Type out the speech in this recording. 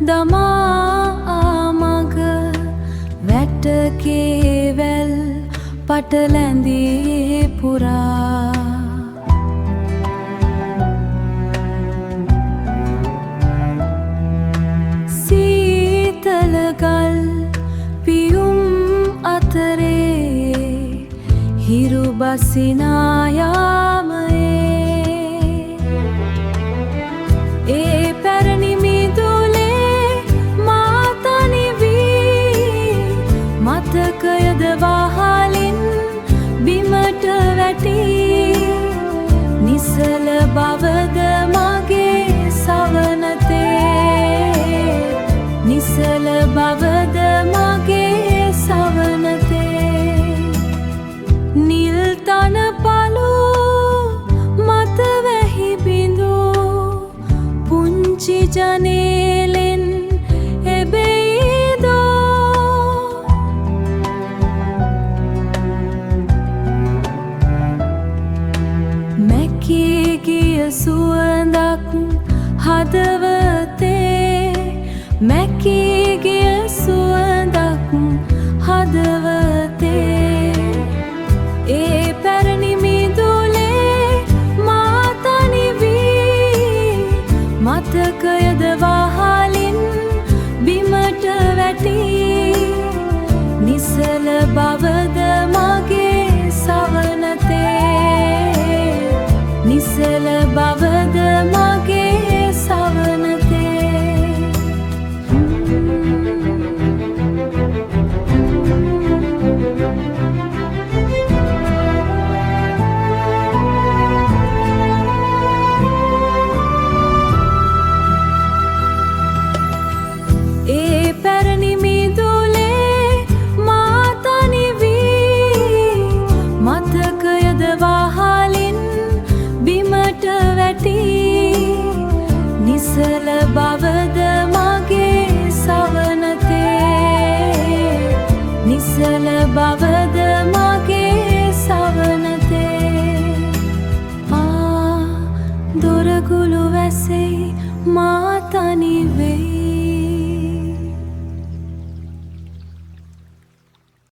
දමාමග වැටකේවැල් පටලැඳී පුරා සීතලගල් පියුම් අතරේ හිරු බසිනායාමයේ ඒ පැරණි මතකයද වහලින් බිමට වැටි නිසල බවද මගේ සවනතේ නිසල බවද මගේ සවනතේ නිල් තන පළු මත වැහි බිඳු පුංචි ජනේලෙන් සුවඳක් හදවතේ මැකී ගිය සුවඳක් හදවතේ ඒ පැරණි මිදුලේ මා තනි වී මතකයද වහලින් බිමට වැටි නිසල බව